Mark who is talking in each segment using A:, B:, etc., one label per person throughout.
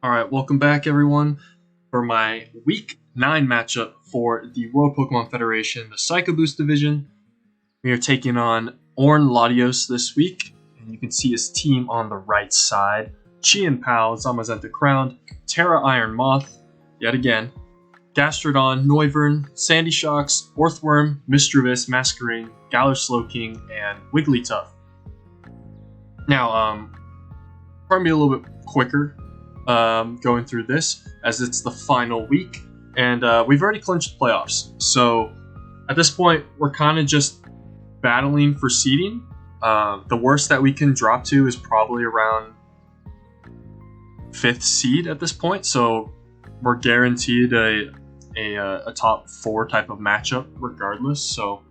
A: Alright, welcome back everyone for my Week 9 matchup for the World Pokemon Federation, the Psycho Boost Division. We are taking on Ornn Latios this week, and you can see his team on the right side. Chien-Pao, Zamazenta Crowned, Terra Iron Moth, yet again, Gastrodon, Noivern, Sandy Shocks, Orthworm, Misdreavus, Masquerain, Galar Slowking, and Wigglytuff. Now, probably a little bit quicker going through this, as it's the final week, and we've already clinched the playoffs. So at this point, we're kind of just battling for seeding. The worst that we can drop to is probably around 5th seed at this point. So we're guaranteed a top 4 type of matchup regardless. So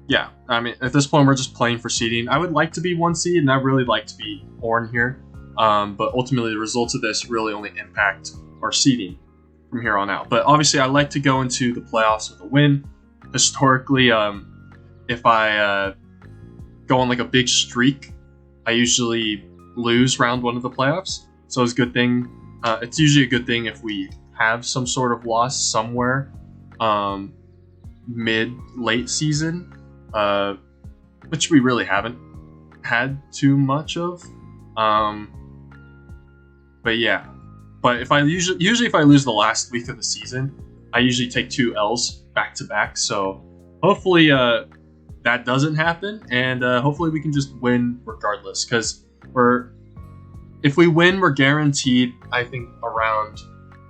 A: yeah, I mean, at this point, we're just playing for seeding. I would like to be 1 seed, and I'd really like to be Ornn here. But ultimately, the results of this really only impact our seeding from here on out. But obviously, I like to go into the playoffs with a win. Historically, if I go on like a big streak, I usually lose round 1 of the playoffs. So it's a good thing. It's usually a good thing if we have some sort of loss somewhere mid-late season, which we really haven't had too much of. But yeah, but if I usually if I lose the last week of the season, I usually take 2 L's back to back. So hopefully that doesn't happen, and hopefully we can just win regardless. Because if we win, we're guaranteed, I think, around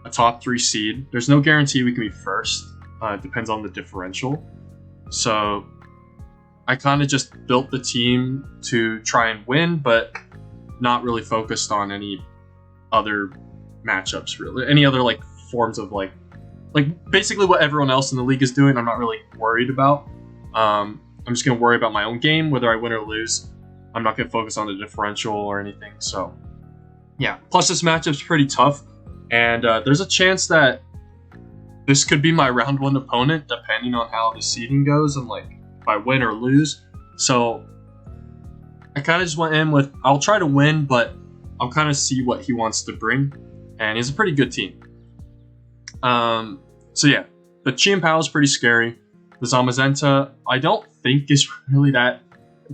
A: a top 3 seed. There's no guarantee we can be first. It depends on the differential. So I kind of just built the team to try and win, but not really focused on any other matchups, really. Any other like forms of like basically what everyone else in the league is doing, I'm not really worried about. I'm just gonna worry about my own game, whether I win or lose. I'm not gonna focus on the differential or anything. So yeah. Plus, this matchup's pretty tough, and there's a chance that this could be my round 1 opponent, depending on how the seeding goes and like if I win or lose. So I kind of just went in with, I'll try to win, but I'll kind of see what he wants to bring, and he's a pretty good team. So yeah, the Chien-Pao is pretty scary. The Zamazenta, I don't think is really that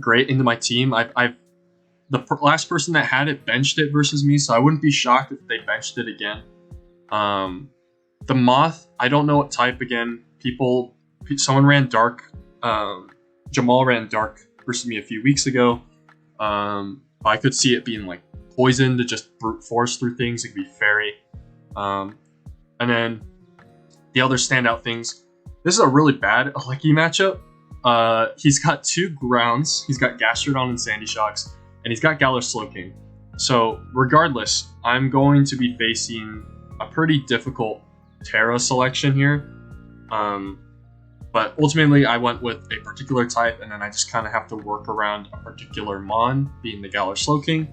A: great into my team. The last person that had it benched it versus me, so I wouldn't be shocked if they benched it again. The Moth, I don't know what type again. Someone ran Dark. Jamal ran Dark versus me a few weeks ago. I could see it being like poison to just brute force through things. It could be fairy. And then the other standout things. This is a really bad Lucky matchup. He's got 2 grounds. He's got Gastrodon and Sandy Shocks, and he's got Galar Slowking. So regardless, I'm going to be facing a pretty difficult Terra selection here. But ultimately, I went with a particular type, and then I just kind of have to work around a particular Mon, being the Galar Slowking.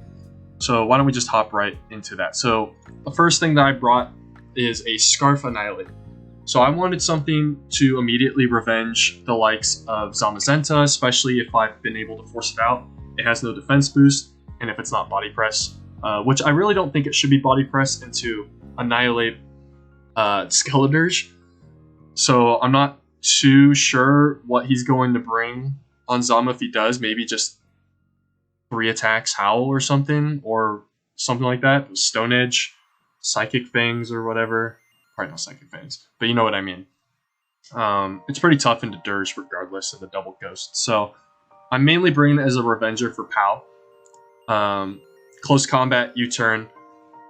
A: So why don't we just hop right into that? So the first thing that I brought is a Scarf Annihilate. So I wanted something to immediately revenge the likes of Zamazenta, especially if I've been able to force it out. It has no defense boost, and if it's not Body Press, which I really don't think it should be Body Press, and to annihilate Skeledirge. So I'm not too sure what he's going to bring on Zama if he does. Maybe just 3 attacks Howl or something like that. Stone Edge, Psychic Fangs or whatever. Probably not Psychic Fangs, but you know what I mean. It's pretty tough into Dirge regardless of the double ghost. So I'm mainly bringing it as a revenger for Pao. Close combat, U-turn,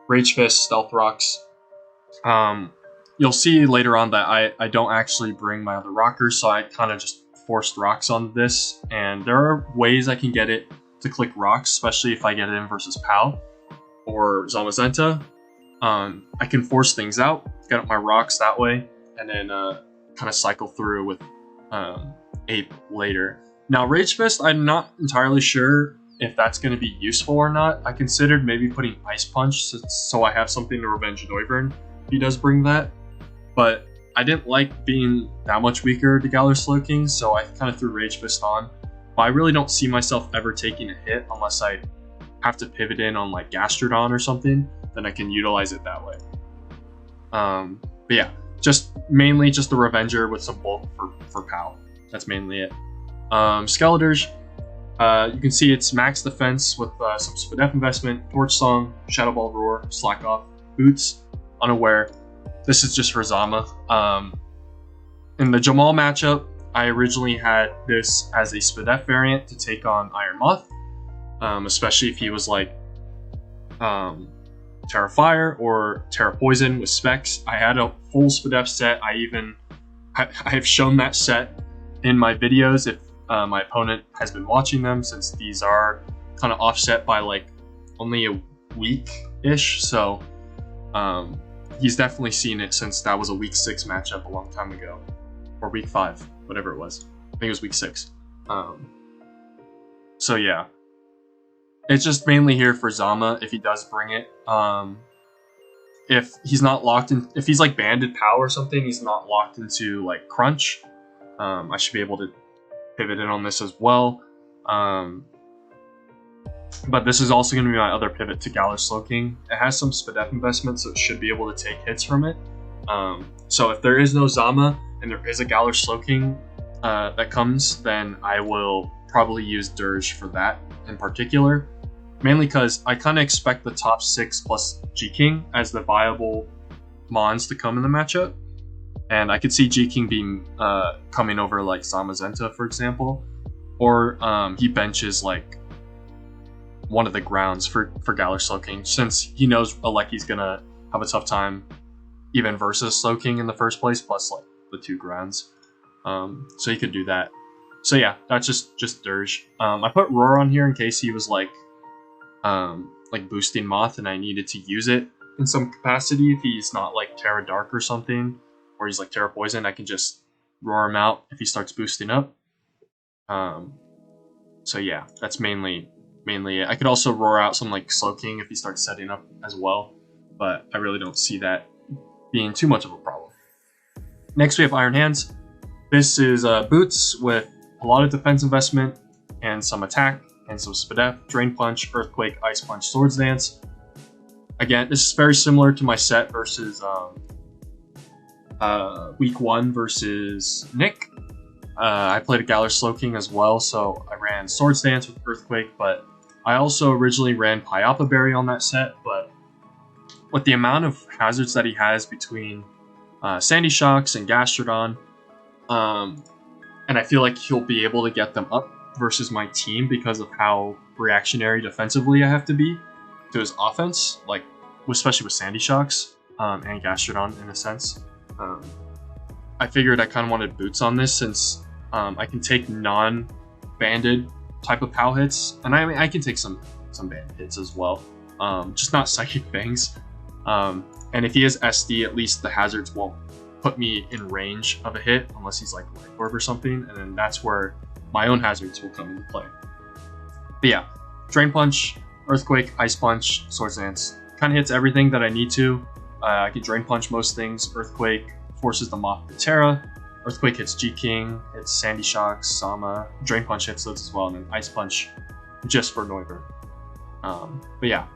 A: Rage Fist, Stealth Rocks. You'll see later on that I don't actually bring my other rockers, so I kind of just forced rocks on this. And there are ways I can get it to click rocks, especially if I get it in versus Pao or Zamazenta. I can force things out, get up my rocks that way, and then kind of cycle through with Ape later. Now, Rage Fist, I'm not entirely sure if that's going to be useful or not. I considered maybe putting Ice Punch so I have something to revenge Noivern if he does bring that. But I didn't like being that much weaker to Galar Slowking, so I kind of threw Rage Fist on. But I really don't see myself ever taking a hit unless I have to pivot in on like Gastrodon or something, then I can utilize it that way. But yeah, mainly just the Revenger with some bulk for POW. That's mainly it. Skeletors, you can see it's max defense with some Spadef investment, Torch Song, Shadow Ball Roar, Slack Off, Boots, Unaware. This is just for Zama. In the Jamal matchup, I originally had this as a Spadef variant to take on Iron Moth, especially if he was like Terra Fire or Terra Poison with specs. I had a full Spadef set. I have shown that set in my videos if my opponent has been watching them, since these are kind of offset by like only a week-ish. So he's definitely seen it, since that was a week 6 matchup a long time ago, or week 5, whatever it was. I think it was week 6. So yeah, it's just mainly here for Zama if he does bring it. If he's not locked in, if he's like banded POW or something, he's not locked into like Crunch. I should be able to pivot in on this as well. But this is also going to be my other pivot to Galar Slowking. It has some Spadef investment, so it should be able to take hits from it. So if there is no Zama and there is a Galar Slowking that comes, then I will probably use Dirge for that in particular. Mainly because I kind of expect the top 6 plus G-King as the viable mons to come in the matchup. And I could see G-King being coming over like Zamazenta, for example. Or he benches like one of the grounds for Galar Slowking, since he knows Aleki's gonna have a tough time even versus Slowking in the first place, plus like the 2 grounds. So he could do that. So yeah, that's just Dirge. I put Roar on here in case he was like boosting Moth and I needed to use it in some capacity. If he's not like Terra Dark or something, or he's like Terra Poison, I can just roar him out if he starts boosting up. So yeah, that's mainly it. I could also roar out some like Slowking if he starts setting up as well, but I really don't see that being too much of a problem. Next we have Iron Hands. This is Boots with a lot of defense investment and some attack and some Spadef, Drain Punch, Earthquake, Ice Punch, Swords Dance. Again, this is very similar to my set versus week 1 versus Nick. I played a Galar Slowking as well, so I ran Swords Dance with Earthquake, but I also originally ran Pyapa Berry on that set, but with the amount of hazards that he has between Sandy Shocks and Gastrodon, and I feel like he'll be able to get them up versus my team because of how reactionary defensively I have to be to his offense, like especially with Sandy Shocks and Gastrodon in a sense. I figured I kind of wanted Boots on this, since I can take non-banded type of POW hits, and I mean I can take some banded hits as well, just not Psychic Fangs. And if he has SD, at least the hazards won't put me in range of a hit unless he's like Light Orb or something, and then that's where my own hazards will come into play. But yeah, Drain Punch, Earthquake, Ice Punch, Swords Dance kind of hits everything that I need to. I can Drain Punch most things. Earthquake forces the Moth to Terra. Earthquake hits G-King, hits Sandy Shocks, Sama. Drain Punch hits those as well, and then Ice Punch just for Noivern. But yeah.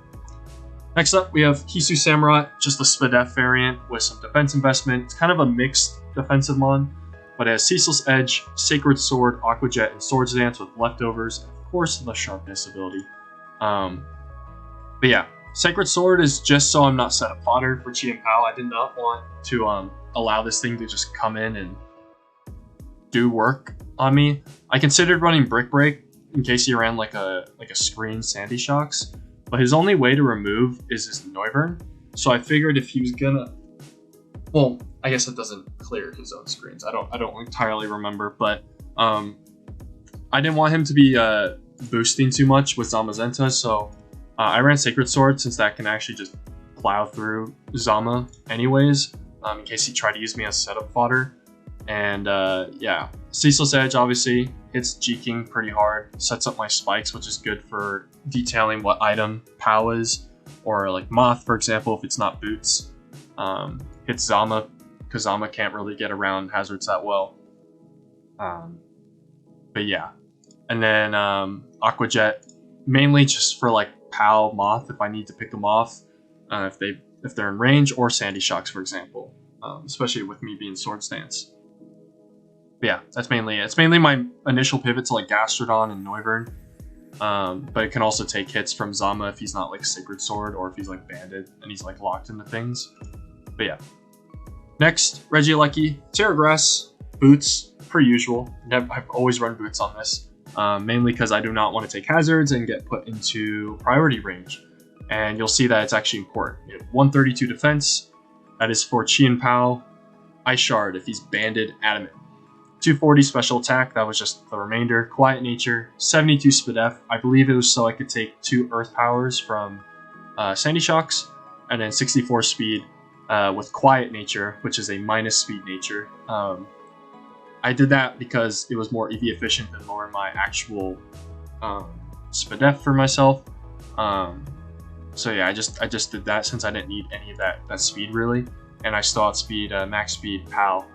A: Next up, we have Hisu Samurai, just a Spadef variant with some defense investment. It's kind of a mixed defensive mon, but it has Ceaseless Edge, Sacred Sword, Aqua Jet, and Swords Dance with leftovers, and of course the Sharpness ability. But yeah, Sacred Sword is just so I'm not set up fodder for Chi and Pao. I did not want to allow this thing to just come in and do work on me. I considered running Brick Break in case he ran like a screen Sandy Shocks, but his only way to remove is his Noivern. So I figured if he was gonna, well, I guess it doesn't clear his own screens. I don't entirely remember, but I didn't want him to be boosting too much with Zamazenta, so I ran Sacred Sword, since that can actually just plow through Zama anyways, in case he tried to use me as setup fodder. And yeah, Ceaseless Edge obviously hits G-King pretty hard, sets up my spikes, which is good for detailing what item POW is, or like Moth, for example, if it's not Boots. Hits Zama, because Zama can't really get around hazards that well. But yeah, and then Aqua Jet, mainly just for like Pal Moth if I need to pick them off if they're in range, or Sandy Shocks, for example, especially with me being Sword Stance. But yeah, that's mainly it. It's mainly my initial pivot to like Gastrodon and Noivern. But it can also take hits from Zama if he's not like Sacred Sword, or if he's like banded and he's like locked into things. But yeah. Next, Regieleki, Terra Grass, Boots, per usual. I've always run Boots on this, mainly because I do not want to take hazards and get put into priority range. And you'll see that it's actually important. You have 132 defense, that is for Chi and Pao. Ice Shard if he's banded adamant. 240 special attack, that was just the remainder. Quiet Nature, 72 Spadef. I believe it was so I could take 2 Earth Powers from Sandy Shocks, and then 64 speed with Quiet Nature, which is a minus speed nature. I did that because it was more EV efficient than lowering my actual Spadef for myself. So yeah, I just did that since I didn't need any of that speed really, and I still outspeed max speed Pal.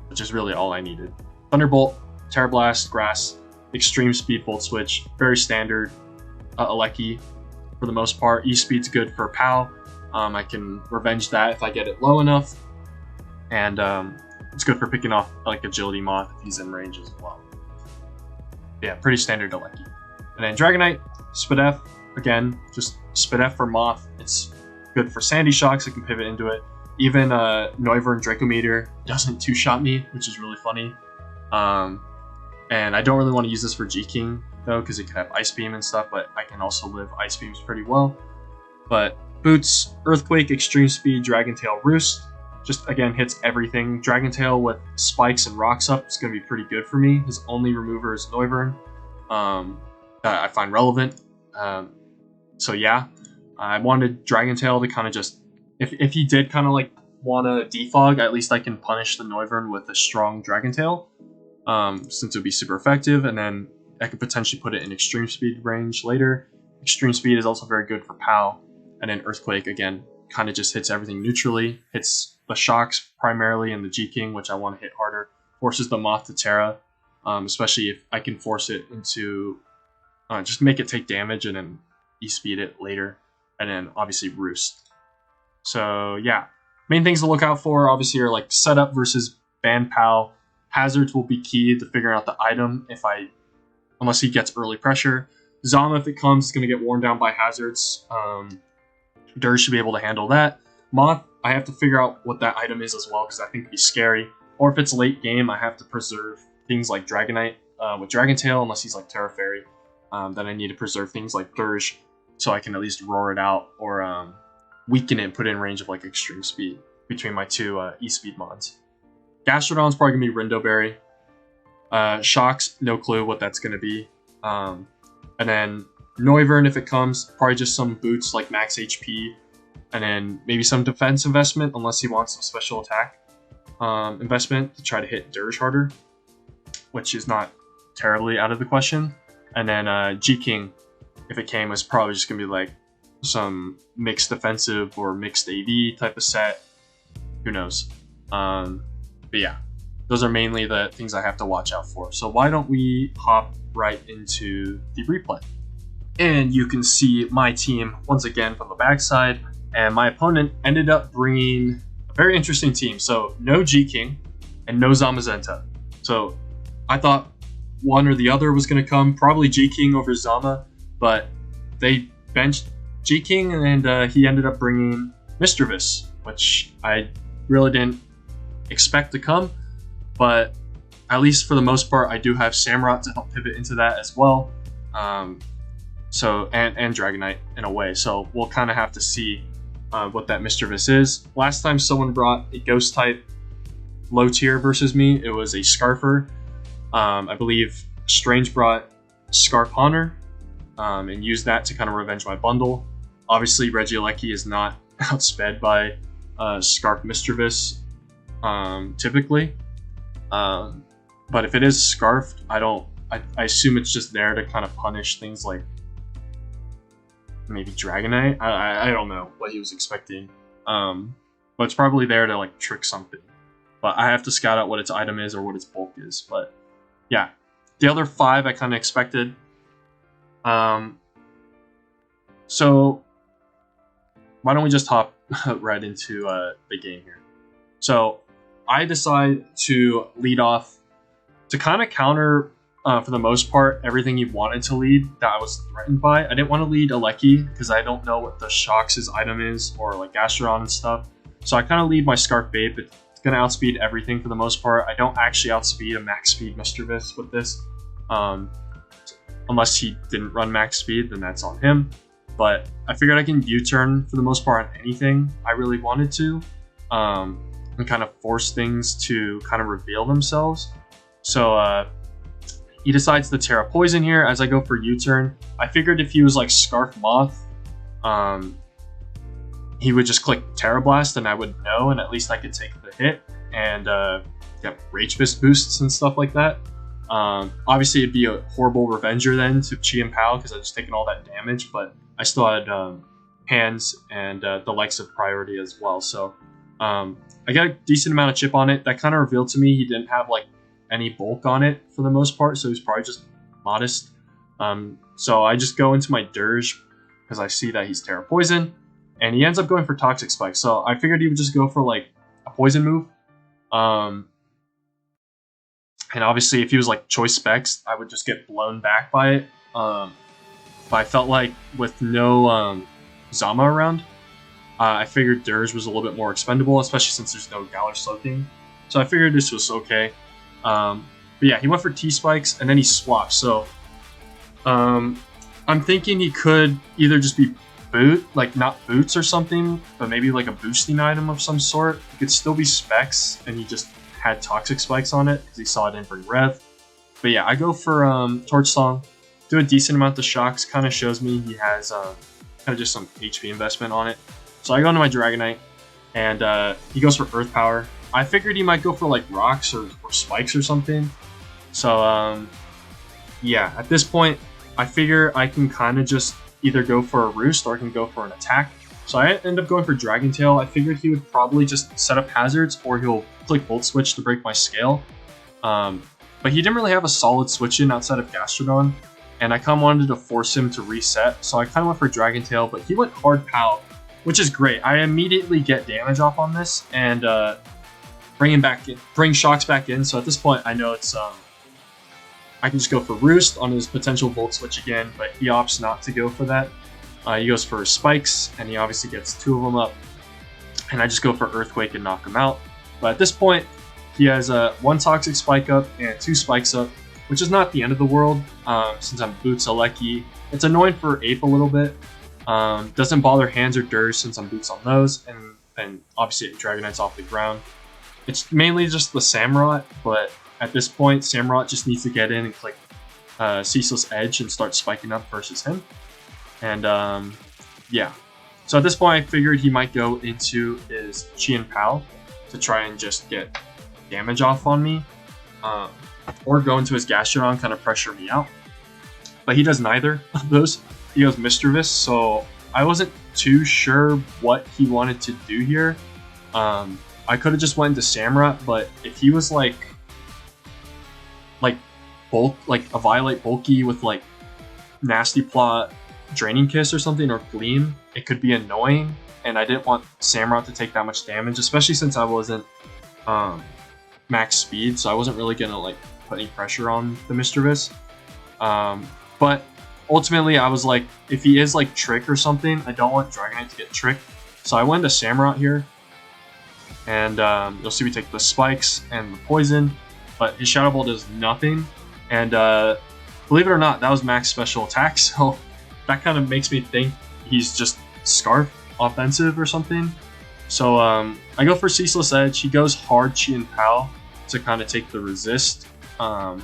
A: Which is really all I needed. Thunderbolt, Terra Blast, Grass, Extreme Speed Volt Switch, very standard Aleki for the most part. E-Speed's good for Pal. I can revenge that if I get it low enough. And it's good for picking off like Agility Moth if he's in range as well. Yeah, pretty standard Aleki. And then Dragonite, Spadef, again, just Spadef for Moth. It's good for Sandy Shocks, I can pivot into it. Even Noivern Dracometer doesn't two-shot me, which is really funny. And I don't really want to use this for G-King, though, because it can have Ice Beam and stuff, but I can also live Ice Beams pretty well. But Boots, Earthquake, Extreme Speed, Dragon Tail, Roost, just, again, hits everything. Dragon Tail with Spikes and Rocks up is going to be pretty good for me. His only remover is Noivern, that I find relevant. So yeah, I wanted Dragon Tail to kind of just... If he did kind of like want to defog, at least I can punish the Noivern with a strong Dragon Tail, since it would be super effective, and then I could potentially put it in Extreme Speed range later. Extreme Speed is also very good for Pal, and then Earthquake, again, kind of just hits everything neutrally, hits the Shocks primarily and the G-King, which I want to hit harder, forces the Moth to Terra, especially if I can force it into, just make it take damage and then E-Speed it later, and then obviously Roost. So yeah, main things to look out for obviously are like setup versus ban Pal. Hazards will be key to figuring out the item unless he gets early pressure. Zama, if it comes, is going to get worn down by hazards. Dur should be able to handle that. Moth, I have to figure out what that item is as well because I think it'd be scary. Or if it's late game, I have to preserve things like Dragonite with Dragon Tail, unless he's like Terra Fairy. Then I need to preserve things like Dirge so I can at least roar it out or weaken it and put it in range of like Extreme Speed between my 2 E-Speed mods. Gastrodon's probably going to be Rindo Berry. Shocks, no clue what that's going to be. And then Noivern, if it comes, probably just some boots like max HP. And then maybe some defense investment, unless he wants some special attack investment to try to hit Dirge harder, which is not terribly out of the question. And then G-King, if it came, was probably just going to be like some mixed defensive or mixed AV type of set. Who knows? But yeah, those are mainly the things I have to watch out for. So why don't we hop right into the replay? And you can see my team once again from the backside, and my opponent ended up bringing a very interesting team. So no G-King and no Zamazenta. So I thought one or the other was going to come, probably G-King over Zama, but they benched G-King, and he ended up bringing Mischievous, which I really didn't expect to come, but at least for the most part, I do have Samurott to help pivot into that as well. So and Dragonite in a way, so we'll kind of have to see what that Mischievous is. Last time someone brought a Ghost type low tier versus me, it was a Scarfer. I believe Strange brought Scarf Haunter, and used that to kind of revenge my bundle. Obviously, Regieleki is not outsped by Scarf Mischievous typically, but if it is Scarfed, I assume it's just there to kind of punish things like maybe Dragonite. I don't know what he was expecting, but it's probably there to like trick something. But I have to scout out what its item is or what its bulk is. But yeah, the other 5 I kind of expected. So why don't we just hop right into the game here? So I decide to lead off to kind of counter, for the most part, everything he wanted to lead that I was threatened by. I didn't want to lead Aleki because I don't know what the Shox' item is, or like Gastrodon and stuff. So I kind of lead my Scarf Babe. It's going to outspeed everything for the most part. I don't actually outspeed a max speed Mischievous with this. Unless he didn't run max speed, then that's on him. But I figured I can U-turn for the most part on anything I really wanted to, and kind of force things to kind of reveal themselves. So he decides to Terra Poison here as I go for U-turn. I figured if he was like Scarf Moth, he would just click Terra Blast and I would know, and at least I could take the hit and get Rage Fist boosts and stuff like that. Obviously, it'd be a horrible Revenger then to Chi and Pao because I was taking all that damage, but I still had hands and the likes of priority as well. So I got a decent amount of chip on it. That kind of revealed to me he didn't have like any bulk on it for the most part, so he's probably just modest. So I just go into my Dirge because I see that he's Terra Poison, and he ends up going for Toxic Spike. So I figured he would just go for like a poison move. And obviously, if he was like Choice Specs, I would just get blown back by it. But I felt like with no Zama around, I figured Dirge was a little bit more expendable, especially since there's no Galar Slowking. So I figured this was okay. But yeah, he went for T-Spikes, and then he swapped. So I'm thinking he could either just be like not boots or something, but maybe like a boosting item of some sort. It could still be Specs, and he just had Toxic Spikes on it because he saw it didn't bring Rev. But yeah, I go for Torch Song, do a decent amount of shocks, kind of shows me he has kind of just some HP investment on it. So I go into my Dragonite, and he goes for Earth Power. I figured he might go for like rocks or spikes or something. So yeah, at this point, I figure I can kind of just either go for a Roost or I can go for an attack. So I end up going for Dragon Tail. I figured he would probably just set up hazards, or he'll click Volt Switch to break my scale. But he didn't really have a solid switch in outside of Gastrodon, and I kind of wanted to force him to reset. So I kind of went for Dragon Tail, but he went Hard Pow, which is great. I immediately get damage off on this and bring Shocks back in. So at this point, I know it's I can just go for Roost on his potential Volt Switch again, but he opts not to go for that. He goes for Spikes, and he obviously gets 2 of them up. And I just go for Earthquake and knock him out. But at this point, he has 1 Toxic Spike up and 2 Spikes up, which is not the end of the world, since I'm Boots Aleki. It's annoying for Ape a little bit. Doesn't bother Hands or Dirge since I'm Boots on those, and obviously Dragonite's off the ground. It's mainly just the Samurott, but at this point, Samurott just needs to get in and click Ceaseless Edge and start spiking up versus him. And yeah, so at this point I figured he might go into his Chi and Pal to try and just get damage off on me, or go into his Gastrodon, kind of pressure me out. But he does neither of those. He goes Mischievous, so I wasn't too sure what he wanted to do here. I could have just went into Samurott, but if he was like bulk, like a Violate bulky with like Nasty Plot, Draining Kiss or something, or Gleam, it could be annoying, and I didn't want Samurott to take that much damage, especially since I wasn't max speed, so I wasn't really gonna like put any pressure on the Mischievous. But ultimately I was like, if he is like Trick or something, I don't want Dragonite to get tricked, so I went to Samurott here, and you'll see we take the Spikes and the Poison, but his Shadow Ball does nothing, and believe it or not, that was max special attack, so that kind of makes me think he's just Scarf offensive or something. So I go for Ceaseless Edge. He goes hard Chi and Pal to kind of take the resist. And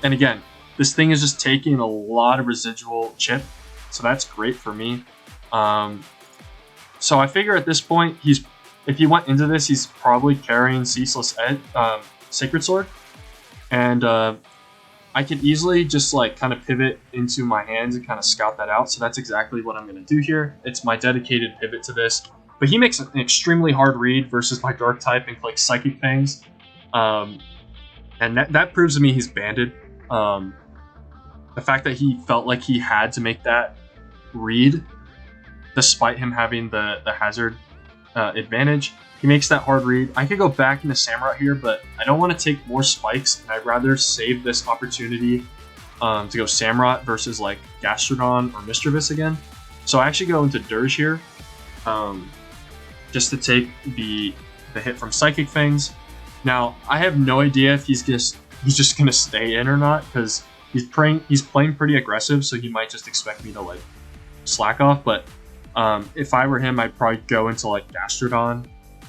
A: again, this thing is just taking a lot of residual chip, so that's great for me. So I figure at this point, if he went into this, he's probably carrying Ceaseless Edge, Sacred Sword, and I could easily just like kind of pivot into my hands and kind of scout that out. So that's exactly what I'm going to do here. It's my dedicated pivot to this. But he makes an extremely hard read versus my Dark type and clicks Psychic Fangs. And that proves to me he's banded. The fact that he felt like he had to make that read, despite him having the hazard advantage. He makes that hard read. I could go back into Samurott here, but I don't want to take more spikes, and I'd rather save this opportunity to go Samurott versus like Gastrodon or Mischievous again. So I actually go into Dirge here, just to take the hit from Psychic Fangs. Now I have no idea if he's just gonna stay in or not, because he's playing pretty aggressive, so he might just expect me to like slack off. But if I were him, I'd probably go into like Gastrodon.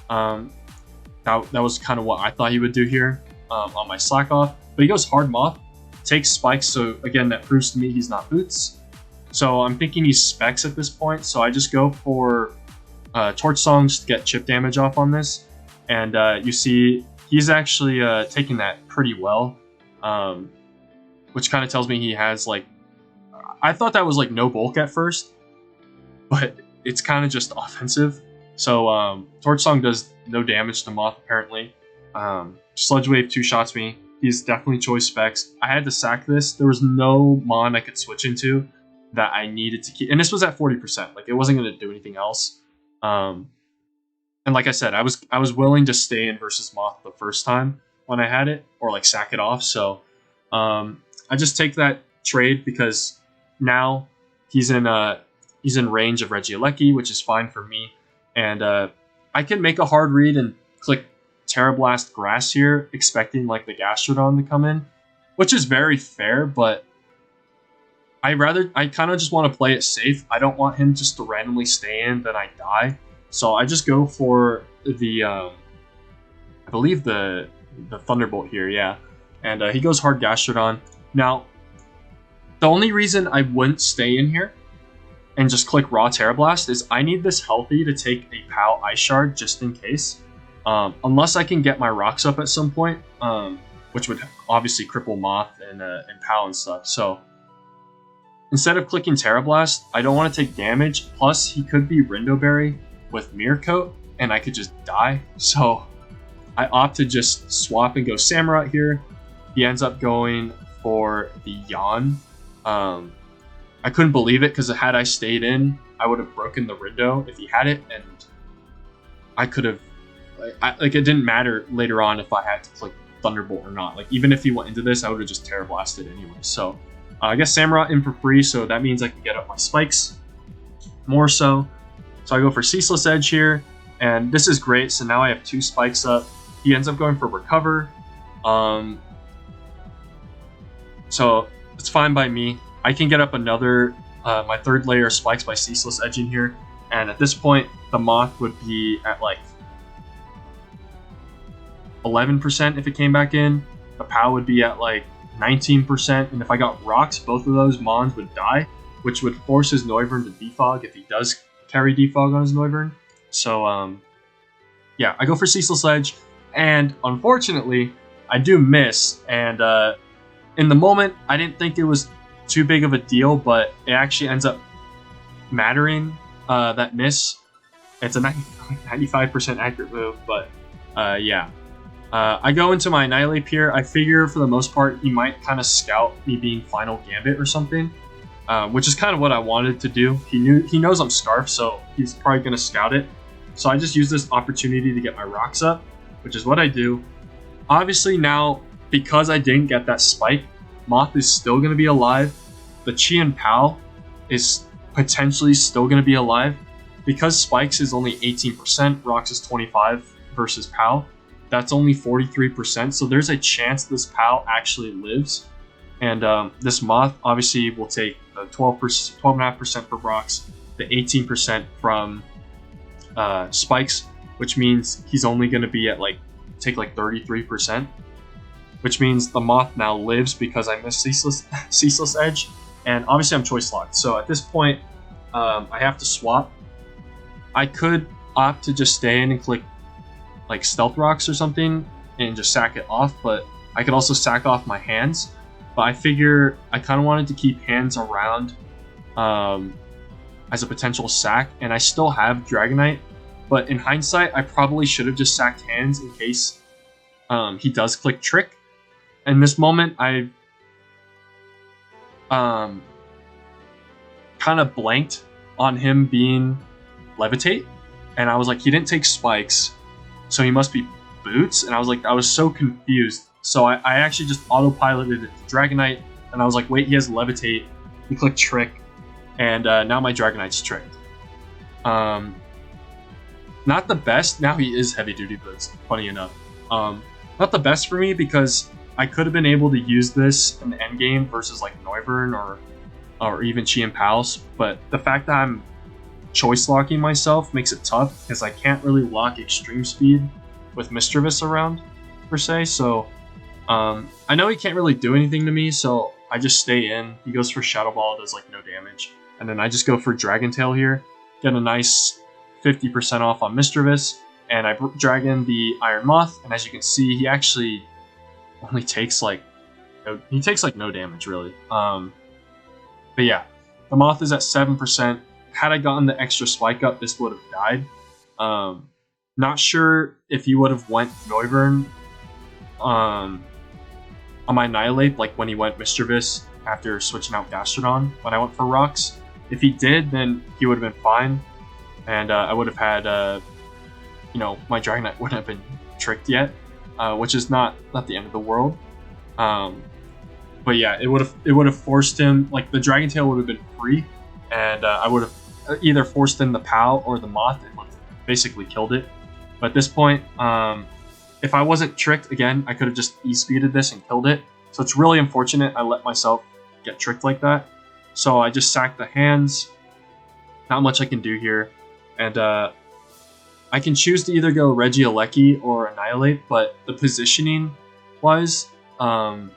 A: That was kind of what I thought he would do here on my slack off. But he goes Hard Moth, takes Spikes, so again that proves to me he's not Boots. So I'm thinking he's Specs at this point, so I just go for Torch Songs to get chip damage off on this. And you see he's actually taking that pretty well, which kind of tells me he has like, I thought that was like no bulk at first, but it's kind of just offensive. So Torch Song does no damage to Moth apparently. Sludge Wave 2-shots me. He's definitely Choice Specs. I had to sack this. There was no Mon I could switch into that I needed to keep. And this was at 40%. Like, it wasn't going to do anything else. And like I said, I was willing to stay in versus Moth the first time when I had it, or like sack it off. So I just take that trade because now he's in range of Regieleki, which is fine for me. And I can make a hard read and click Terra Blast Grass here, expecting like the Gastrodon to come in, which is very fair, but I kind of just want to play it safe. I don't want him just to randomly stay in, then I die. So I just go for the, I believe the Thunderbolt here, yeah. And he goes hard Gastrodon. Now, the only reason I wouldn't stay in here and just click Raw Terra Blast is I need this healthy to take a POW Ice Shard just in case. Unless I can get my rocks up at some point, which would obviously cripple Moth and POW and stuff. So instead of clicking Terra Blast, I don't want to take damage. Plus, he could be Rindoberry with Mirror Coat, and I could just die. So I opt to just swap and go Samurott here. He ends up going for the Yawn. I couldn't believe it, because had I stayed in, I would have broken the Rindo if he had it, and I could have, like it didn't matter later on if I had to click Thunderbolt or not. Like, even if he went into this, I would have just Terra Blasted anyway. So I guess Samurott in for free, so that means I can get up my spikes more so. So I go for Ceaseless Edge here, and this is great. So now I have 2 spikes up. He ends up going for Recover. So it's fine by me. I can get up another, my 3rd layer of spikes by Ceaseless Edge in here. And at this point, the Moth would be at like 11% if it came back in. The POW would be at like 19%. And if I got rocks, both of those Mons would die, which would force his Noivern to defog if he does carry defog on his Noivern. So, yeah, I go for Ceaseless Edge. And unfortunately, I do miss. And in the moment, I didn't think it was too big of a deal, but it actually ends up mattering, that miss. It's a 95% accurate move, but yeah. I go into my Annihilate here. I figure for the most part he might kind of scout me being Final Gambit or something, which is kind of what I wanted to do. He knows I'm Scarf, so he's probably going to scout it. So I just use this opportunity to get my rocks up, which is what I do. Obviously now, because I didn't get that spike, Moth is still going to be alive. The Chi and POW is potentially still going to be alive. Because Spikes is only 18%, Rocks is 25% versus POW, that's only 43%. So there's a chance this POW actually lives. And this Moth obviously will take the 12.5% for Rocks, the 18% from Spikes, which means he's only going to be at take 33%. Which means the Moth now lives because I missed Ceaseless Edge. And obviously I'm choice locked. So at this point, I have to swap. I could opt to just stay in and click like Stealth Rocks or something and just sack it off. But I could also sack off my hands. But I figure I kind of wanted to keep hands around as a potential sack. And I still have Dragonite. But in hindsight, I probably should have just sacked hands in case he does click Trick. In this moment, I kind of blanked on him being levitate, and I was like, he didn't take spikes, so he must be boots. And I was like, I was so confused. So I actually just autopiloted it to Dragonite, and I was like, wait, he has levitate. We click trick, and now my Dragonite's tricked. Not the best. Now he is heavy duty boots, funny enough. Not the best for me because I could have been able to use this in the end game versus like Noivern or even Chien-Pao's, but the fact that I'm choice locking myself makes it tough because I can't really lock extreme speed with Mischievous around per se. So I know he can't really do anything to me, so I just stay in. He goes for Shadow Ball, does like no damage, and then I just go for Dragon Tail here, get a nice 50% off on Mischievous, and I Dragon the Iron Moth, and as you can see, he actually only takes like no damage really. But yeah, the Moth is at 7%. Had I gotten the extra spike up, this would have died. Not sure if he would have went Noivern on my Annihilate, like when he went Mischievous after switching out Gastrodon when I went for Rocks. If he did, then he would have been fine, and I would have had, my Dragonite wouldn't have been tricked yet, which is not the end of the world. But yeah, it would have forced him, like the Dragon Tail would have been free, and I would have either forced in the POW or the Moth and would have basically killed it. But at this point, if I wasn't tricked again, I could have just E-speeded this and killed it. So it's really unfortunate I let myself get tricked like that. So I just sacked the hands. Not much I can do here. And I can choose to either go Regieleki or Annihilate, but the positioning wise, I'm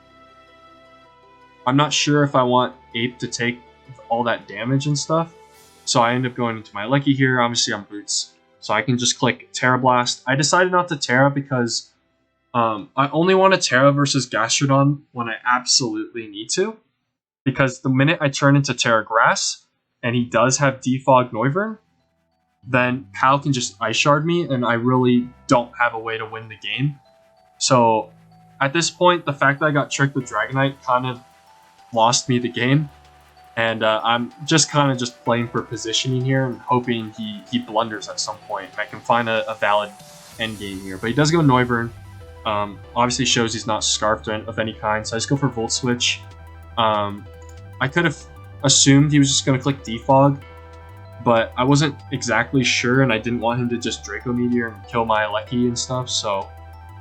A: not sure if I want Ape to take all that damage and stuff. So I end up going into my Lecky here. Obviously I'm Boots, so I can just click Terra Blast. I decided not to Terra because I only want to Terra versus Gastrodon when I absolutely need to. Because the minute I turn into Terra Grass, and he does have Defog Noivern, then POW can just Ice Shard me, and I really don't have a way to win the game. So at this point, the fact that I got tricked with Dragonite kind of lost me the game. And I'm just kind of just playing for positioning here and hoping he blunders at some point. I can find a valid end game here. But he does go Noivern. Obviously shows he's not Scarfed of any kind, so I just go for Volt Switch. I could have assumed he was just going to click Defog, but I wasn't exactly sure, and I didn't want him to just Draco Meteor and kill my Lecky and stuff, so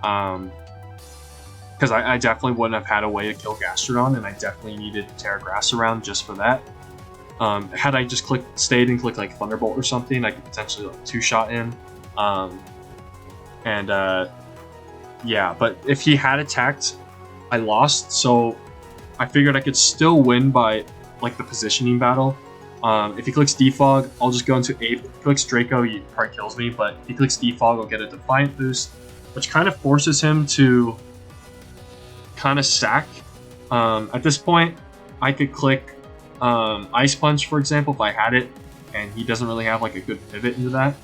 A: because I definitely wouldn't have had a way to kill Gastrodon, and I definitely needed Terra Grass around just for that. Had I just stayed and clicked like Thunderbolt or something, I could potentially like two-shot him. Yeah, but if he had attacked, I lost, so I figured I could still win by like the positioning battle. If he clicks Defog, I'll just go into Ape. If he clicks Draco, he probably kills me, but if he clicks Defog, I'll get a Defiant boost, which kind of forces him to kind of sack. At this point, I could click Ice Punch, for example, if I had it, and he doesn't really have like a good pivot into that.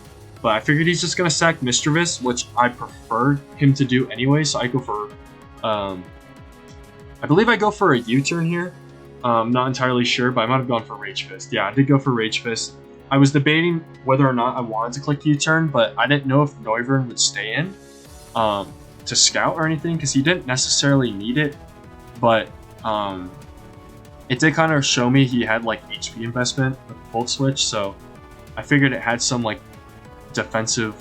A: But I figured he's just going to sack Mischievous, which I prefer him to do anyway, so I go for... I believe I go for a U-turn here. Not entirely sure, but I might have gone for Rage Fist. Yeah, I did go for Rage Fist. I was debating whether or not I wanted to click U-turn, but I didn't know if Noivern would stay in to scout or anything, because he didn't necessarily need it. But it did kind of show me he had like HP investment with Volt Switch, so I figured it had some like defensive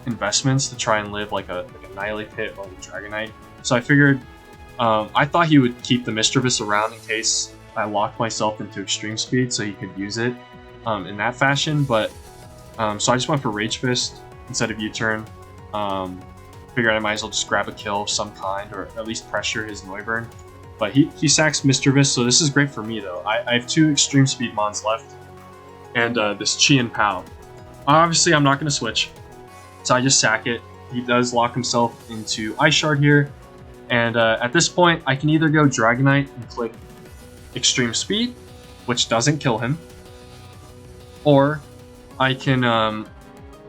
A: investments to try and live like a Annihilate Pit or a Dragonite. So I figured I thought he would keep the Mischievous around in case I locked myself into extreme speed so he could use it in that fashion, but so I just went for Rage Fist instead of U-turn. Figured I might as well just grab a kill of some kind, or at least pressure his Noivern. But he sacks Mischievous, so this is great for me though. I have 2 extreme speed mons left, and this Chien-Pao. Obviously I'm not going to switch, so I just sack it. He does lock himself into Ice Shard here. And at this point, I can either go Dragonite and click Extreme Speed, which doesn't kill him, or I can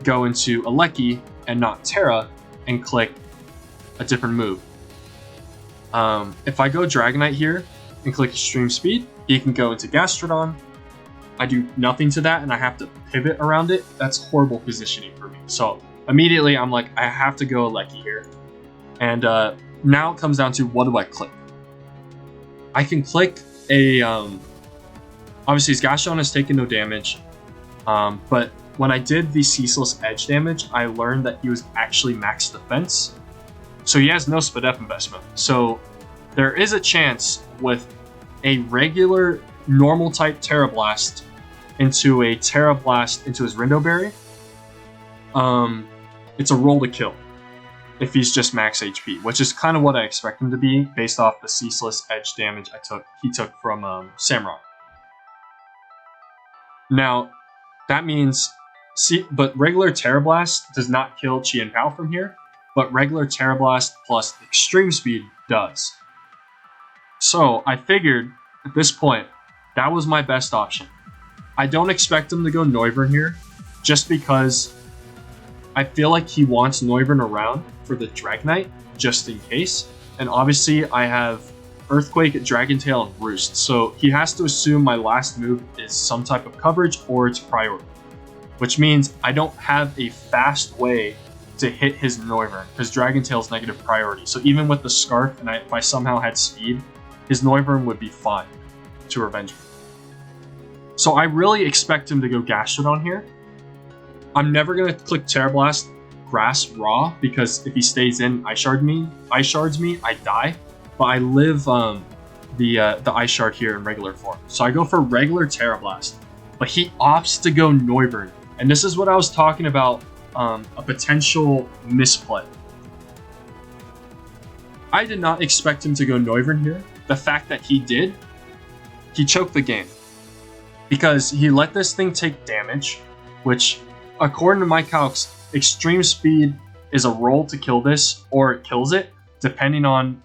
A: go into Alecki and not Terra and click a different move. If I go Dragonite here and click Extreme Speed, he can go into Gastrodon, I do nothing to that and I have to pivot around it, that's horrible positioning for me. So immediately I'm like, I have to go Lecky here. And now it comes down to, what do I click? I can click a, obviously his Gastrodon has taken no damage, but when I did the Ceaseless Edge damage, I learned that he was actually max defense. So he has no Spadef investment. So there is a chance with a regular normal type Terra Blast into a Terra Blast into his Rindo Berry, it's a roll to kill if he's just max HP, which is kind of what I expect him to be based off the Ceaseless Edge damage he took from Samrock. Now, that means, but regular Terra Blast does not kill Chien Pao from here, but regular Terra Blast plus Extreme Speed does. So I figured at this point, that was my best option. I don't expect him to go Noivern here, just because I feel like he wants Noivern around for the Dragonite, just in case. And obviously I have Earthquake, Dragon Tail, and Roost, so he has to assume my last move is some type of coverage or it's priority. Which means I don't have a fast way to hit his Noivern, because Dragon Tail's negative priority. So even with the Scarf, and if I somehow had speed, his Noivern would be fine to revenge me. So I really expect him to go Gastrodon here. I'm never going to click Terra Blast Grass Raw, because if he stays in Ice Shards me, I die. But I live the Ice Shard here in regular form. So I go for regular Terra Blast, but he opts to go Noivern. And this is what I was talking about, a potential misplay. I did not expect him to go Noivern here. The fact that he did, he choked the game. Because he let this thing take damage, which, according to my calcs, Extreme Speed is a roll to kill this, or it kills it, depending on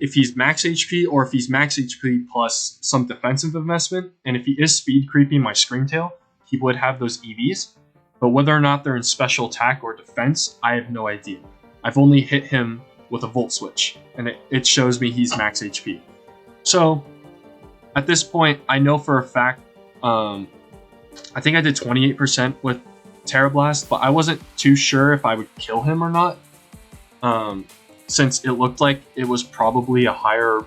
A: if he's max HP or if he's max HP plus some defensive investment. And if he is speed creeping my Screamtail, he would have those EVs. But whether or not they're in special attack or defense, I have no idea. I've only hit him with a Volt Switch, and it shows me he's max HP. So at this point, I know for a fact, I think I did 28% with Terra Blast, but I wasn't too sure if I would kill him or not, since it looked like it was probably a higher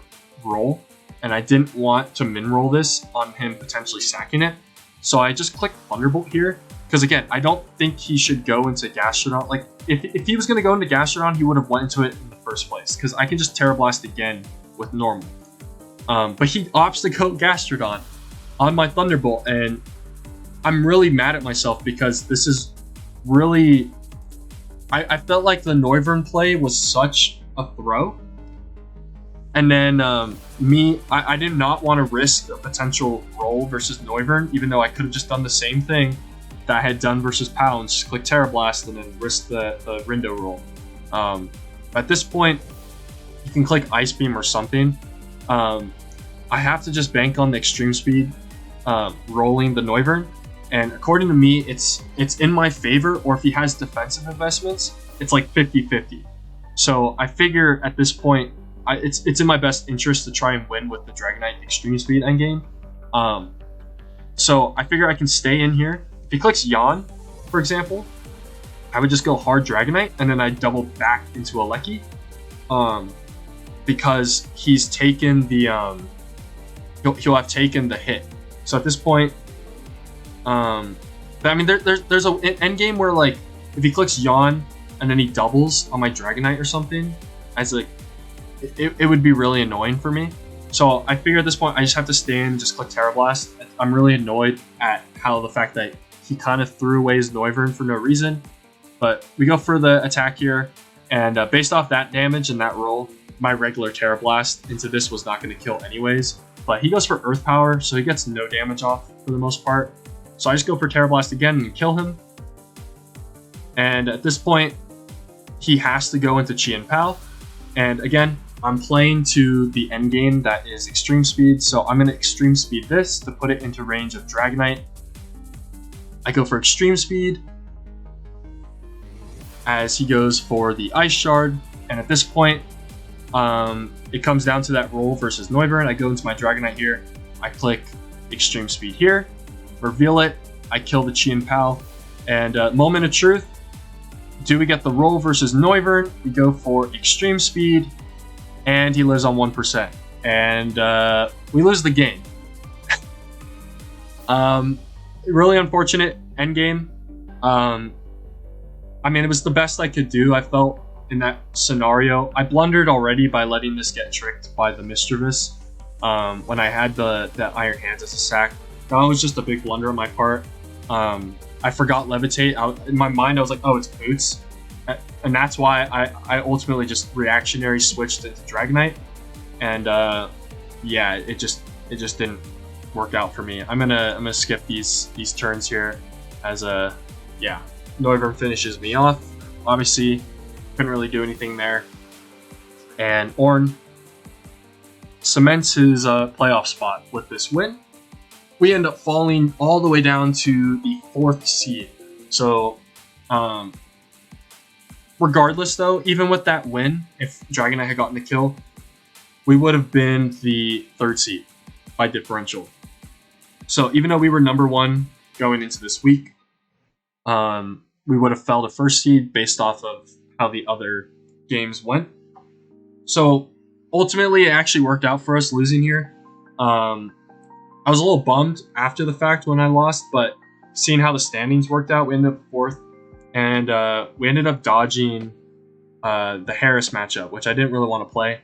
A: roll, and I didn't want to min roll this on him potentially sacking it. So I just clicked Thunderbolt here, because again, I don't think he should go into Gastrodon. Like, if he was going to go into Gastrodon, he would have went into it in the first place, because I can just Terra Blast again with normal. But he opts to go Gastrodon on my Thunderbolt, and I'm really mad at myself because this is really... I felt like the Noivern play was such a throw. And then I did not want to risk a potential roll versus Noivern, even though I could have just done the same thing that I had done versus Pao and just click Terra Blast and then risk the Rindo roll. At this point, you can click Ice Beam or something. I have to just bank on the Extreme Speed rolling the Noivern, and according to me, it's in my favor, or if he has defensive investments, it's like 50-50. So I figure at this point, it's in my best interest to try and win with the Dragonite Extreme Speed endgame. So I figure I can stay in here. If he clicks Yawn, for example, I would just go hard Dragonite, and then I double back into a Lecky, because he's taken the he'll have taken the hit. So at this point, I mean, there's an end game where, like, if he clicks Yawn and then he doubles on my Dragonite or something, as like it would be really annoying for me. So I figure at this point I just have to stay in and just click Terra Blast. I'm really annoyed at how the fact that he kind of threw away his Noivern for no reason. But we go for the attack here, and based off that damage and that roll, my regular Terra Blast into this was not going to kill anyways. But he goes for Earth Power, so he gets no damage off for the most part. So I just go for Terra Blast again and kill him. And at this point, he has to go into Chien Pao. And again, I'm playing to the end game that is Extreme Speed, so I'm going to Extreme Speed this to put it into range of Dragonite. I go for Extreme Speed as he goes for the Ice Shard, and at this point, it comes down to that roll versus Noivern. I go into my Dragonite here, I click extreme speed here, reveal it, I kill the Chien Pao, and moment of truth, do we get the roll versus Noivern? We go for extreme speed, and he lives on 1%, and we lose the game. Really unfortunate endgame. I mean, it was the best I could do, I felt, in that scenario. I blundered already by letting this get tricked by the Mischievous when I had the Iron Hands as a sack. That was just a big blunder on my part. I forgot Levitate. In my mind, I was like, oh, it's Boots. And that's why I ultimately just reactionary switched into Dragonite. And yeah, it just didn't work out for me. I'm gonna skip these turns here as yeah, Noivern finishes me off. Obviously, couldn't really do anything there. And Ornn cements his playoff spot with this win. We end up falling all the way down to the 4th seed. So, regardless though, even with that win, if Dragonite had gotten the kill, we would have been the 3rd seed by differential. So even though we were number 1 going into this week, we would have fell to 1st seed based off of how the other games went. So ultimately, it actually worked out for us losing here. I was a little bummed after the fact when I lost, but seeing how the standings worked out, we ended up 4th, and we ended up dodging the Harris matchup, which I didn't really want to play.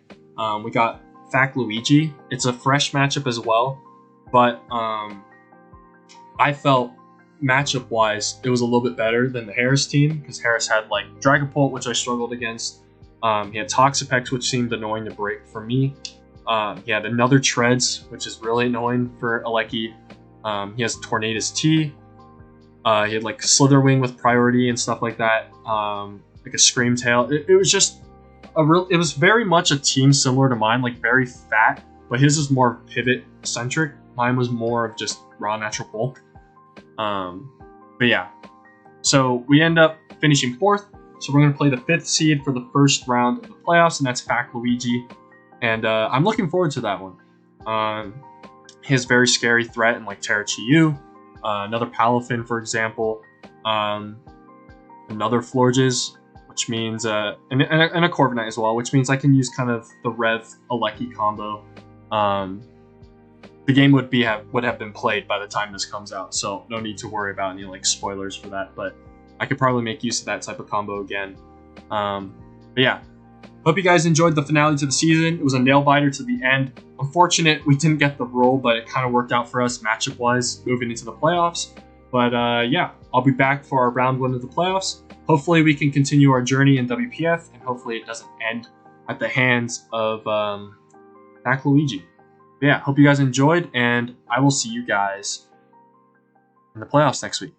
A: We got Fact Luigi. It's a fresh matchup as well, but I felt matchup-wise, it was a little bit better than the Harris team, because Harris had like Dragapult, which I struggled against. He had Toxapex, which seemed annoying to break for me. He had another Treads, which is really annoying for Aleki. He has Tornadus T. He had like Slitherwing with priority and stuff like that. Like a Scream Tail. It was just it was very much a team similar to mine, like very fat, but his was more pivot centric. Mine was more of just raw natural bulk. But yeah, so we end up finishing 4th. So we're going to play the 5th seed for the first round of the playoffs, and that's Fact Luigi. And I'm looking forward to that one. He has very scary threat in like Terrachiyu, another Palafin, for example, another Florges, which means and a Corviknight as well, which means I can use kind of the Rev Aleki combo. The game would have been played by the time this comes out, so no need to worry about any like spoilers for that. But I could probably make use of that type of combo again. But yeah, hope you guys enjoyed the finale to the season. It was a nail biter to the end. Unfortunate we didn't get the roll, but it kind of worked out for us matchup wise moving into the playoffs. But yeah, I'll be back for our round 1 of the playoffs. Hopefully we can continue our journey in WPF, and hopefully it doesn't end at the hands of Fact Luigi. But yeah, hope you guys enjoyed, and I will see you guys in the playoffs next week.